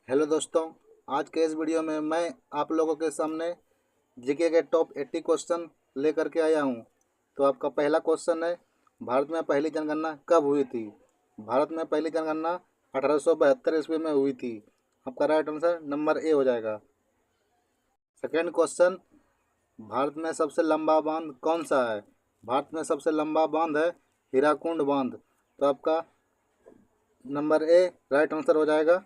Hello दोस्तों, आज के इस वीडियो में मैं आप लोगों के सामने जीके के टॉप 80 क्वेश्चन लेकर के आया हूं। तो आपका पहला क्वेश्चन है, भारत में पहली जनगणना कब हुई थी? भारत में पहली जनगणना 1872 ईस्वी में हुई थी। आपका राइट आंसर नंबर ए हो जाएगा। सेकेंड क्वेश्चन, भारत में सबसे लंबा बांध कौन सा है? भारत में सबसे लंबा बांध है हीराकुंड बांध। तो आपका नंबर ए राइट आंसर हो जाएगा।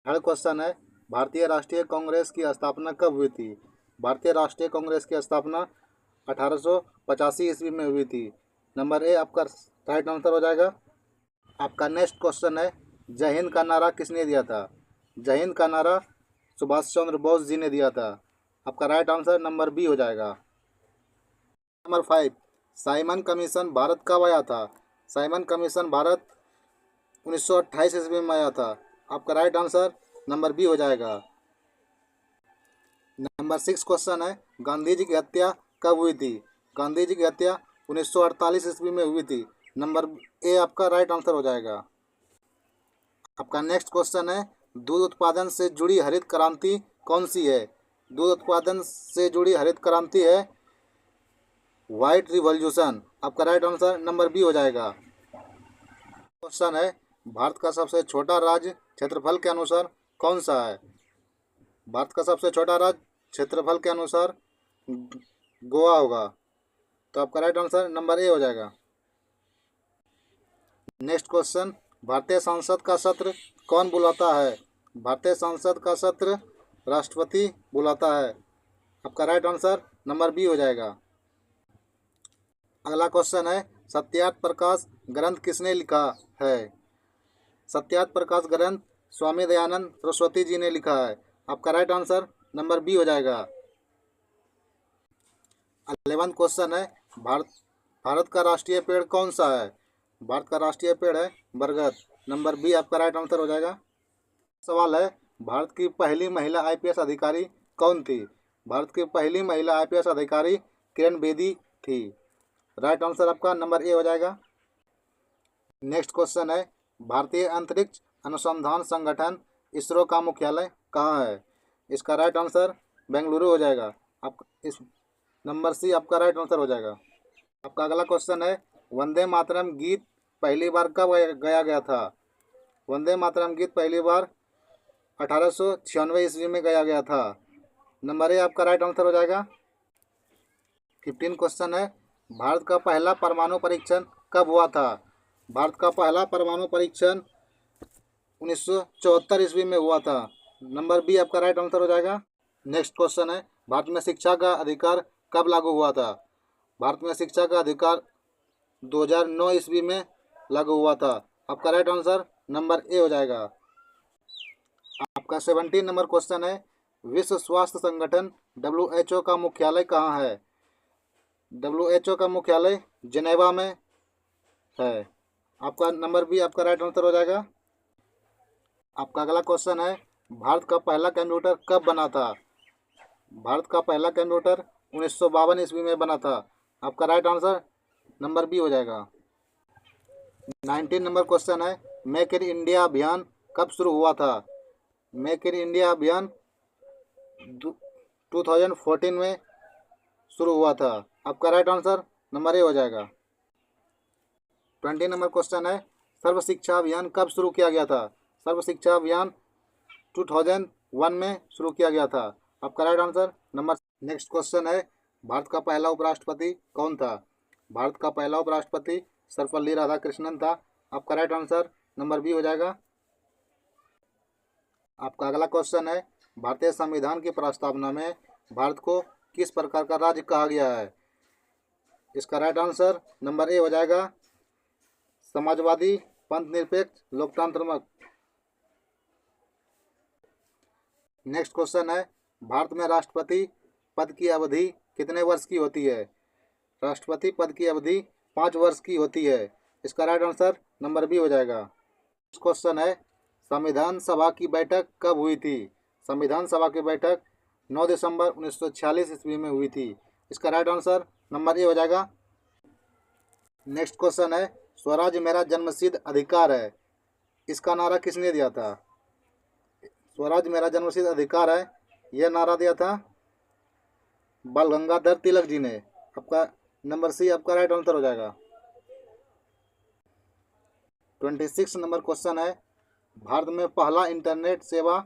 थर्ड क्वेश्चन है, भारतीय राष्ट्रीय कांग्रेस की स्थापना कब हुई थी? भारतीय राष्ट्रीय कांग्रेस की स्थापना 1885 ईस्वी में हुई थी। नंबर ए आपका राइट आंसर हो जाएगा। आपका नेक्स्ट क्वेश्चन है, जय हिंद का नारा किसने दिया था? जय हिंद का नारा सुभाष चंद्र बोस जी ने दिया था। आपका राइट आंसर नंबर बी हो जाएगा। नंबर 5, साइमन कमीशन भारत कब आया था? साइमन कमीशन भारत 1928 ईस्वी में आया था। आपका राइट आंसर नंबर बी हो जाएगा। नंबर 6 क्वेश्चन है, गांधी जी की हत्या कब हुई थी? गांधी जी की हत्या 1948 ईस्वी में हुई थी। नंबर ए आपका राइट आंसर हो जाएगा। आपका नेक्स्ट क्वेश्चन है, दूध उत्पादन से जुड़ी हरित क्रांति कौन सी है? दूध उत्पादन से जुड़ी हरित क्रांति है व्हाइट रिवॉल्यूशन। आपका राइट आंसर नंबर बी हो जाएगा। क्वेश्चन है, भारत का सबसे छोटा राज्य क्षेत्रफल के अनुसार कौन सा है? भारत का सबसे छोटा राज्य क्षेत्रफल के अनुसार गोवा होगा। तो आपका राइट आंसर नंबर ए हो जाएगा। नेक्स्ट क्वेश्चन, भारतीय संसद का सत्र कौन बुलाता है? भारतीय संसद का सत्र राष्ट्रपति बुलाता है। आपका राइट आंसर नंबर बी हो जाएगा। अगला क्वेश्चन है, सत्यार्थ प्रकाश ग्रंथ किसने लिखा है? सत्यार्थ प्रकाश ग्रंथ स्वामी दयानंद सरस्वती जी ने लिखा है। आपका राइट आंसर नंबर बी हो जाएगा। 11वां क्वेश्चन है, भारत भारत का राष्ट्रीय पेड़ कौन सा है? भारत का राष्ट्रीय पेड़ है बरगद। नंबर बी आपका राइट आंसर हो जाएगा। सवाल है, भारत की पहली महिला आईपीएस अधिकारी कौन थी? भारत की पहली महिला आईपीएस अधिकारी किरण बेदी थी। राइट आंसर आपका नंबर ए हो जाएगा। नेक्स्ट क्वेश्चन है, भारतीय अंतरिक्ष अनुसंधान संगठन इसरो का मुख्यालय कहाँ है? इसका राइट आंसर बेंगलुरु हो जाएगा। आप इस नंबर सी आपका राइट आंसर हो जाएगा। आपका अगला क्वेश्चन है, वंदे मातरम गीत पहली बार कब गाया गया था? वंदे मातरम गीत पहली बार 1896 ईस्वी में गाया गया था। नंबर ए आपका राइट आंसर हो जाएगा। 15 क्वेश्चन है, भारत का पहला परमाणु परीक्षण कब हुआ था? भारत का पहला परमाणु परीक्षण 1974 ईस्वी में हुआ था। नंबर बी आपका राइट आंसर हो जाएगा। नेक्स्ट क्वेश्चन है, भारत में शिक्षा का अधिकार कब लागू हुआ था? भारत में शिक्षा का अधिकार 2009 ईस्वी में लागू हुआ था। आपका राइट आंसर नंबर ए हो जाएगा। आपका 17 नंबर क्वेश्चन है, विश्व स्वास्थ्य संगठन WHO का मुख्यालय कहाँ है? WHO का मुख्यालय जिनेवा में है। आपका नंबर बी आपका राइट आंसर हो जाएगा। आपका अगला क्वेश्चन है, भारत का पहला कंप्यूटर कब बना था? भारत का पहला कंप्यूटर 1952 ईस्वी में बना था। आपका राइट आंसर नंबर बी हो जाएगा। 19 नंबर क्वेश्चन है, मेक इन इंडिया अभियान कब शुरू हुआ था? मेक इन इंडिया अभियान 2014 में शुरू हुआ था। आपका राइट आंसर नंबर ए हो जाएगा। 20 नंबर क्वेश्चन है, सर्व शिक्षा अभियान कब शुरू किया गया था? सर्व शिक्षा अभियान 2001 में शुरू किया गया था। आपका right answer number. Next question है, भारत का पहला उपराष्ट्रपति कौन था? भारत का पहला उपराष्ट्रपति सर्वपल्ली राधाकृष्णन था। आपका राइट आंसर नंबर बी हो जाएगा। आपका अगला क्वेश्चन है, भारतीय संविधान की प्रस्तावना में भारत को किस प्रकार का राज्य कहा गया है? इसका राइट आंसर नंबर ए हो जाएगा, समाजवादी, पंथ निरपेक्ष, लोकतंत्रात्मक। नेक्स्ट क्वेश्चन है, भारत में राष्ट्रपति पद की अवधि कितने वर्ष की होती है? राष्ट्रपति पद की अवधि 5 वर्ष की होती है। इसका राइट आंसर नंबर बी हो जाएगा। नेक्स्ट क्वेश्चन है, संविधान सभा की बैठक कब हुई थी? संविधान सभा की बैठक 9 दिसंबर 1946 ईस्वी में हुई थी। इसका राइट आंसर नंबर ए हो जाएगा। नेक्स्ट क्वेश्चन है, स्वराज मेरा जन्मसिद्ध अधिकार है, इसका नारा किसने दिया था? स्वराज मेरा जन्मसिद्ध अधिकार है, यह नारा दिया था बाल गंगाधर तिलक जी ने। आपका नंबर सी आपका राइट आंसर हो जाएगा। 26 नंबर क्वेश्चन है, भारत में पहला इंटरनेट सेवा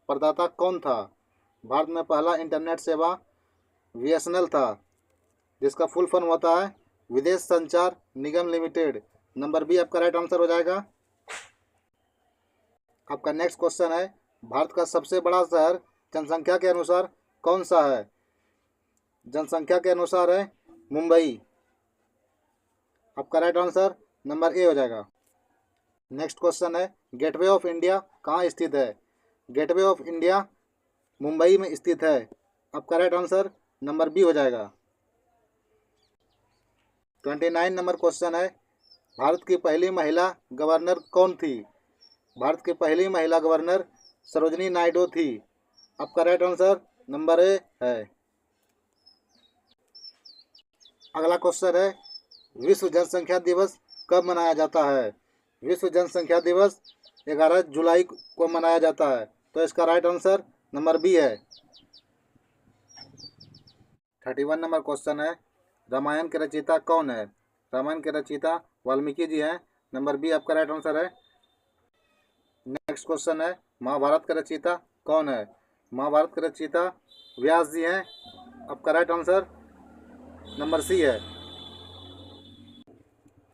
प्रदाता कौन था? भारत में पहला इंटरनेट सेवा बीएसएनएल था, जिसका फुल फॉर्म होता है विदेश संचार निगम लिमिटेड। नंबर बी आपका राइट आंसर हो जाएगा। आपका नेक्स्ट क्वेश्चन है, भारत का सबसे बड़ा शहर जनसंख्या के अनुसार कौन सा है? जनसंख्या के अनुसार है मुंबई। आपका राइट आंसर नंबर ए हो जाएगा। नेक्स्ट क्वेश्चन है, गेटवे ऑफ इंडिया कहाँ स्थित है? गेटवे ऑफ इंडिया मुंबई में स्थित है। आपका राइट आंसर नंबर बी हो जाएगा। 29 नंबर क्वेश्चन है, भारत की पहली महिला गवर्नर कौन थी? भारत की पहली महिला गवर्नर सरोजिनी नायडू थी। आपका राइट आंसर नंबर ए है। अगला क्वेश्चन है, विश्व जनसंख्या दिवस कब मनाया जाता है? विश्व जनसंख्या दिवस 11 जुलाई को मनाया जाता है, तो इसका राइट आंसर नंबर बी है। 31 नंबर क्वेश्चन है, रामायण के रचयिता कौन है? रामायण के रचयिता वाल्मीकि जी हैं। नंबर बी आपका राइट आंसर है। नेक्स्ट क्वेश्चन है, महाभारत के रचयिता कौन है? महाभारत के रचयिता व्यास जी हैं। आपका राइट आंसर नंबर सी है।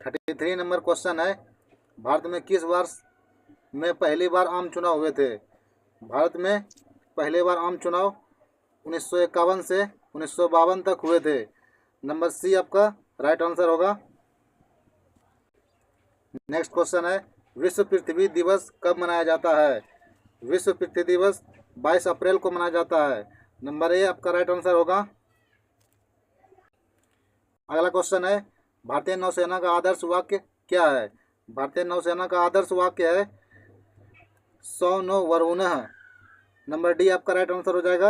33 नंबर क्वेश्चन है, भारत में किस वर्ष में पहली बार आम चुनाव हुए थे? भारत में पहली बार आम चुनाव 1951 से 1952 तक हुए थे। नंबर सी आपका राइट आंसर होगा। नेक्स्ट क्वेश्चन है, विश्व पृथ्वी दिवस कब मनाया जाता है? विश्व पृथ्वी दिवस 22 अप्रैल को मनाया जाता है। नंबर ए आपका राइट आंसर होगा। अगला क्वेश्चन है, भारतीय नौसेना का आदर्श वाक्य क्या है? भारतीय नौसेना का आदर्श वाक्य है 100 नो वरुणः। नंबर डी आपका राइट आंसर हो जाएगा।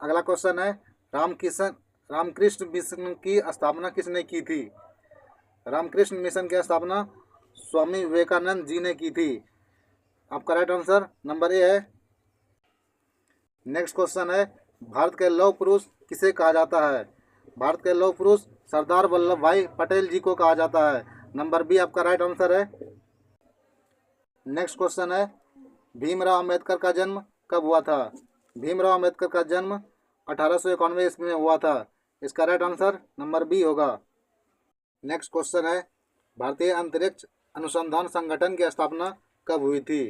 अगला क्वेश्चन है, रामकृष्ण मिशन की स्थापना किसने की थी? रामकृष्ण मिशन की स्थापना स्वामी विवेकानंद जी ने की थी। आपका राइट आंसर नंबर ए है। नेक्स्ट क्वेश्चन है, भारत के लौह पुरुष किसे कहा जाता है? भारत के लौह पुरुष सरदार वल्लभ भाई पटेल जी को कहा जाता है। नंबर बी आपका राइट आंसर है। नेक्स्ट क्वेश्चन है, भीमराव अंबेडकर का जन्म कब हुआ था? भीमराव अंबेडकर का जन्म 1891 ईस्वी में हुआ था। इसका राइट आंसर नंबर बी होगा। नेक्स्ट क्वेश्चन है, भारतीय अंतरिक्ष अनुसंधान संगठन की स्थापना कब हुई थी?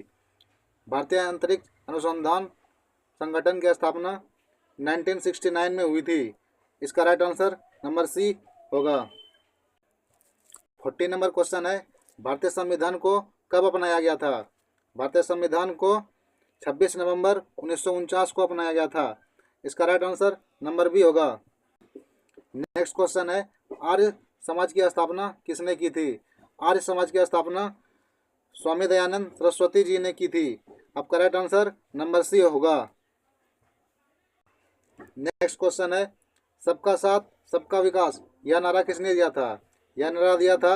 भारतीय अंतरिक्ष अनुसंधान संगठन की स्थापना 1969 में हुई थी। इसका राइट आंसर नंबर सी होगा। 40 नंबर क्वेश्चन है, भारतीय संविधान को कब अपनाया गया था? भारतीय संविधान को 26 नवंबर 1949 को अपनाया गया था। इसका राइट आंसर नंबर बी होगा। नेक्स्ट क्वेश्चन है, आर्य समाज की स्थापना किसने की थी? आर्य समाज की स्थापना स्वामी दयानंद सरस्वती जी ने की थी। आपका राइट आंसर नंबर सी होगा। नेक्स्ट क्वेश्चन है, सबका साथ सबका विकास यह नारा किसने दिया था? यह नारा दिया था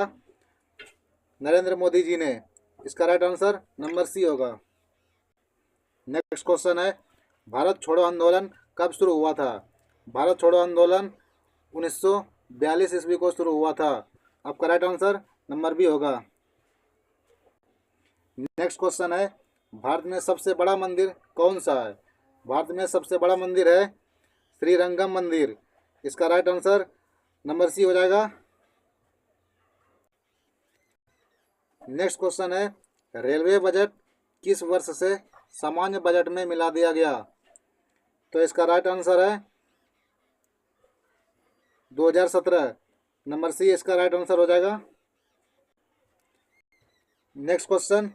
नरेंद्र मोदी जी ने। इसका राइट आंसर नंबर सी होगा। नेक्स्ट क्वेश्चन है, भारत छोड़ो आंदोलन कब शुरू हुआ था? भारत छोड़ो आंदोलन 1942 ईस्वी को शुरू हुआ था। आपका राइट आंसर नंबर बी होगा। नेक्स्ट क्वेश्चन है, भारत में सबसे बड़ा मंदिर कौन सा है? भारत में सबसे बड़ा मंदिर है श्रीरंगम मंदिर। इसका राइट आंसर नंबर सी हो जाएगा। नेक्स्ट क्वेश्चन है, रेलवे बजट किस वर्ष से सामान्य बजट में मिला दिया गया? तो इसका राइट आंसर है 2017। नंबर सी इसका राइट आंसर हो जाएगा। नेक्स्ट क्वेश्चन,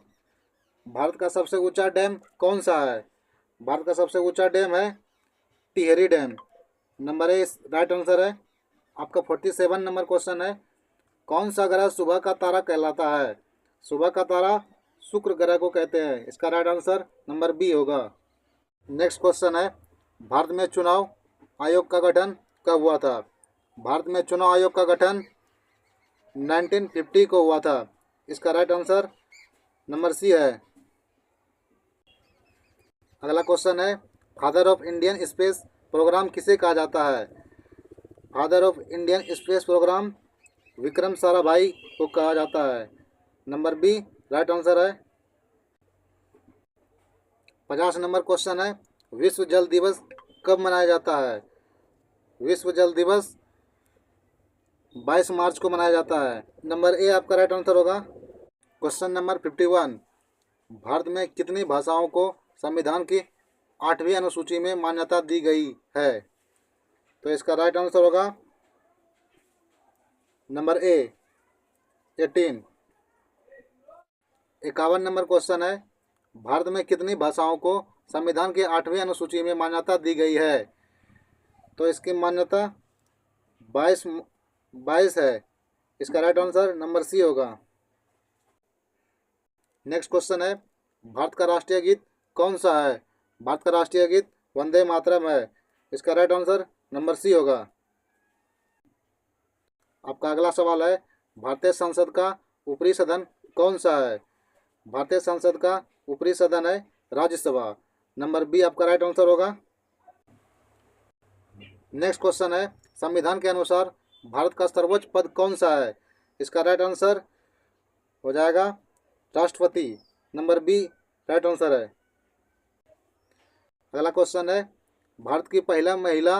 भारत का सबसे ऊंचा डैम कौन सा है? भारत का सबसे ऊंचा डैम है Tehri dam. Number A right answer है। आपका 47 नंबर क्वेश्चन है, कौन सा ग्रह सुबह का तारा कहलाता है? सुबह का तारा शुक्र ग्रह को कहते हैं। इसका राइट आंसर नंबर बी होगा। नेक्स्ट क्वेश्चन है, भारत में चुनाव आयोग का गठन कब हुआ था? भारत में चुनाव आयोग का गठन 1950 को हुआ था। इसका राइट आंसर नंबर सी है। अगला क्वेश्चन है, father of Indian space programme किसे कहा जाता है? Father of Indian space programme Vikram Sarabhai को कहा जाता है। नंबर बी राइट आंसर है। 50 नंबर क्वेश्चन है, विश्व जल दिवस कब मनाया जाता है? विश्व जल दिवस 22 मार्च को मनाया जाता है। नंबर ए आपका राइट आंसर होगा। क्वेश्चन नंबर 51, भारत में कितनी भाषाओं को संविधान की 8वीं अनुसूची में मान्यता दी गई है? तो इसका राइट आंसर होगा नंबर ए 18। 51 नंबर क्वेश्चन है, भारत में कितनी भाषाओं को संविधान की 8वीं अनुसूची में मान्यता दी गई है? तो इसकी मान्यता 22 है। इसका राइट आंसर नंबर सी होगा। नेक्स्ट क्वेश्चन है, भारत का राष्ट्रीय गीत कौन सा है? भारत का राष्ट्रीय गीत वंदे मातरम है। इसका राइट आंसर नंबर सी होगा। आपका अगला सवाल है, भारतीय संसद का ऊपरी सदन कौन सा है? भारतीय संसद का ऊपरी सदन है राज्यसभा। नंबर बी आपका राइट आंसर होगा। नेक्स्ट क्वेश्चन है, संविधान के अनुसार भारत का सर्वोच्च पद कौन सा है? इसका राइट आंसर हो जाएगा राष्ट्रपति। नंबर बी राइट आंसर है। अगला क्वेश्चन है, भारत की पहला महिला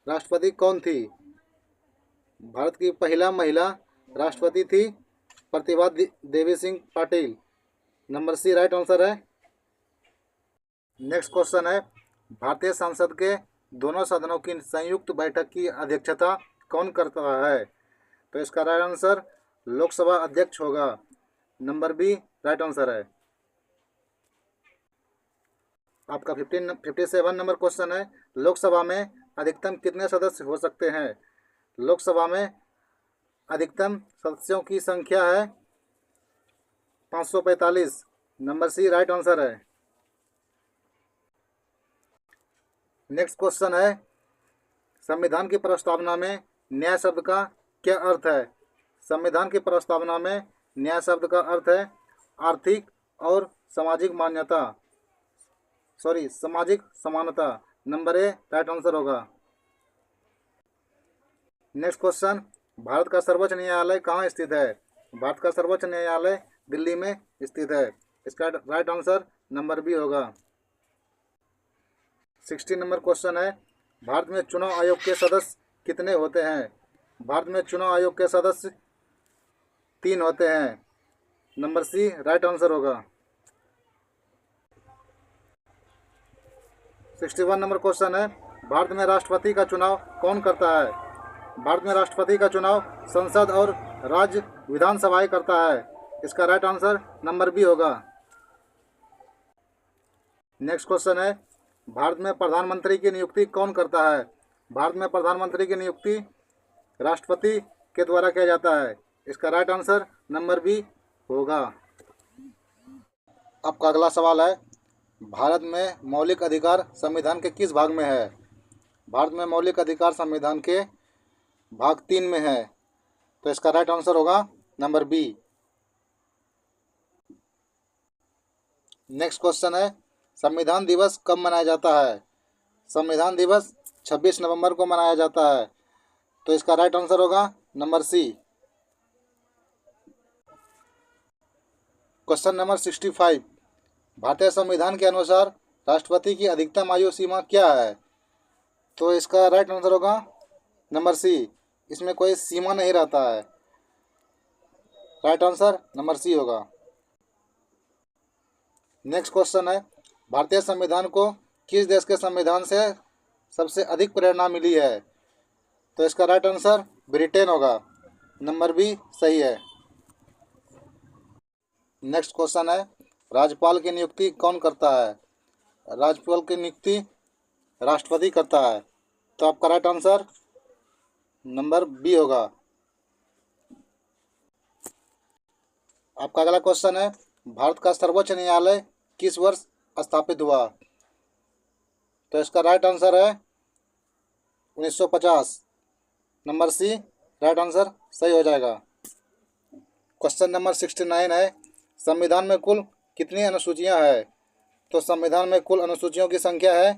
राष्ट्रपति कौन थी? भारत की पहला महिला राष्ट्रपति थी Pratibha Devi Singh Patil. Number C right answer है। नेक्स्ट क्वेश्चन है, भारतीय संसद के दोनों सदनों की संयुक्त बैठक की अध्यक्षता कौन करता है? तो इसका राइट आंसर लोकसभा अध्यक्ष होगा। नंबर बी राइट आंसर है। आपका 57 नंबर क्वेश्चन है, लोकसभा में अधिकतम कितने सदस्य हो सकते हैं? लोकसभा में अधिकतम सदस्यों की संख्या है 545। नंबर सी राइट आंसर है। नेक्स्ट क्वेश्चन है, संविधान की प्रस्तावना में न्याय शब्द का क्या अर्थ है? संविधान की प्रस्तावना में न्याय शब्द का अर्थ है आर्थिक और सामाजिक सामाजिक समानता। नंबर ए राइट आंसर होगा। नेक्स्ट क्वेश्चन, भारत का सर्वोच्च न्यायालय कहाँ स्थित है? भारत का सर्वोच्च न्यायालय दिल्ली में स्थित है। इसका राइट आंसर नंबर बी होगा। 60 नंबर क्वेश्चन है, भारत में चुनाव आयोग के सदस्य कितने होते हैं? भारत में चुनाव आयोग के सदस्य 3 होते हैं। नंबर सी राइट आंसर होगा। 61 नंबर क्वेश्चन है, भारत में राष्ट्रपति का चुनाव कौन करता है? भारत में राष्ट्रपति का चुनाव संसद और राज्य विधानसभाएं करता है। इसका राइट आंसर नंबर बी होगा। नेक्स्ट क्वेश्चन है, भारत में प्रधानमंत्री की नियुक्ति कौन करता है? भारत में प्रधानमंत्री की नियुक्ति राष्ट्रपति के द्वारा किया जाता है। इसका राइट आंसर नंबर बी होगा। आपका अगला सवाल है, भारत में मौलिक अधिकार संविधान के किस भाग में है? भारत में मौलिक अधिकार संविधान के भाग 3 में है। तो इसका राइट आंसर होगा नंबर बी। नेक्स्ट क्वेश्चन है, संविधान दिवस कब मनाया जाता है? संविधान दिवस 26 नवंबर को मनाया जाता है। तो इसका राइट आंसर होगा नंबर सी। क्वेश्चन नंबर 65, भारतीय संविधान के अनुसार राष्ट्रपति की अधिकतम आयु सीमा क्या है? तो इसका राइट आंसर होगा नंबर सी। इसमें कोई सीमा नहीं रहता है। राइट आंसर नंबर सी होगा। नेक्स्ट क्वेश्चन है, भारतीय संविधान को किस देश के संविधान से सबसे अधिक प्रेरणा मिली है? तो इसका राइट आंसर ब्रिटेन होगा। नंबर बी सही है। नेक्स्ट क्वेश्चन है, राज्यपाल की नियुक्ति कौन करता है? राज्यपाल की नियुक्ति राष्ट्रपति करता है। तो आपका राइट आंसर नंबर बी होगा। आपका अगला क्वेश्चन है, भारत का सर्वोच्च न्यायालय किस वर्ष स्थापित हुआ? तो इसका राइट आंसर है 1950। नंबर सी राइट आंसर सही हो जाएगा। क्वेश्चन नंबर 69 है, संविधान में कुल कितनी अनुसूचियां हैं? तो संविधान में कुल अनुसूचियों की संख्या है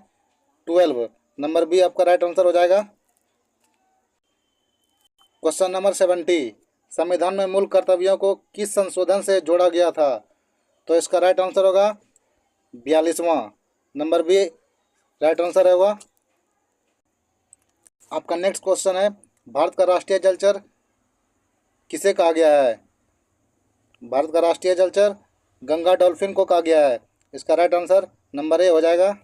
12। नंबर बी आपका राइट आंसर हो जाएगा। क्वेश्चन नंबर 70, संविधान में मूल कर्तव्यों को किस संशोधन से जोड़ा गया था? तो इसका राइट आंसर होगा 42वां। नंबर बी राइट आंसर होगा। आपका नेक्स्ट क्वेश्चन है, भारत का राष्ट्रीय जलचर किसे कहा गया है? भारत का राष्ट्रीय जलचर गंगा डॉल्फिन को कहा गया है। इसका राइट आंसर नंबर ए हो जाएगा।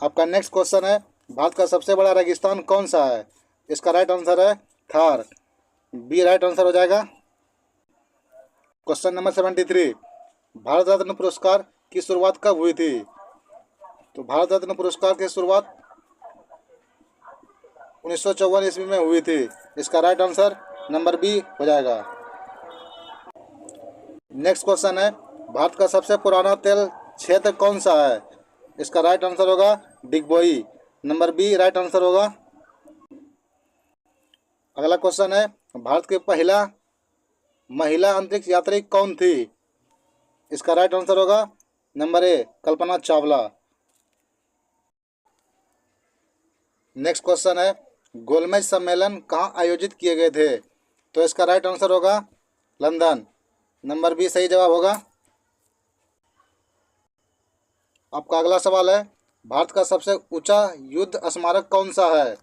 आपका नेक्स्ट क्वेश्चन है, भारत का सबसे बड़ा रेगिस्तान कौन सा है? इसका राइट आंसर है थार। बी राइट आंसर हो जाएगा। क्वेश्चन नंबर 73, भारत रत्न पुरस्कार की शुरुआत कब हुई थी? तो भारत रत्न पुरस्कार की शुरुआत 1954 ईस्वी में हुई थी। इसका राइट आंसर नंबर बी हो जाएगा। नेक्स्ट क्वेश्चन है, भारत का सबसे पुराना तेल क्षेत्र कौन सा है? इसका राइट आंसर होगा Digboi. Number B right answer होगा। अगला क्वेश्चन है, भारत के पहला महिला अंतरिक्ष यात्री कौन थी? इसका राइट आंसर होगा number A Kalpana Chawla. Next question है, गोलमेज सम्मेलन कहाँ आयोजित किए गए थे? तो इसका राइट आंसर होगा लंदन। नंबर बी सही जवाब होगा। आपका अगला सवाल है, भारत का सबसे ऊंचा युद्ध स्मारक कौन सा है?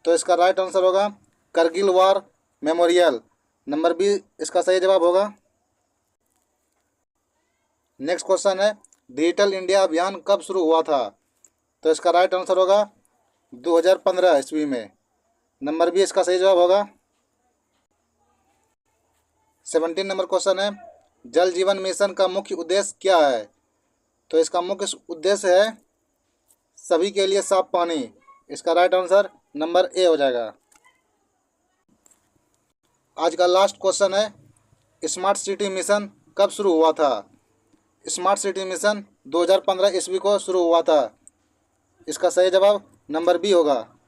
तो इसका राइट आंसर होगा Kargil war memorial. Number B इसका सही जवाब होगा। नेक्स्ट क्वेश्चन है, डिजिटल इंडिया अभियान कब शुरू हुआ था? तो इसका राइट आंसर होगा 2015 ईस्वी में। नंबर बी इसका सही जवाब होगा। 17 नंबर क्वेश्चन है, जल जीवन मिशन का मुख्य उद्देश्य क्या है? तो इसका मुख्य उद्देश्य है सभी के लिए साफ पानी। इसका राइट आंसर नंबर ए हो जाएगा। आज का लास्ट क्वेश्चन है, स्मार्ट सिटी मिशन कब शुरू हुआ था? स्मार्ट सिटी मिशन 2015 ईस्वी को शुरू हुआ था। इसका सही जवाब नंबर बी होगा।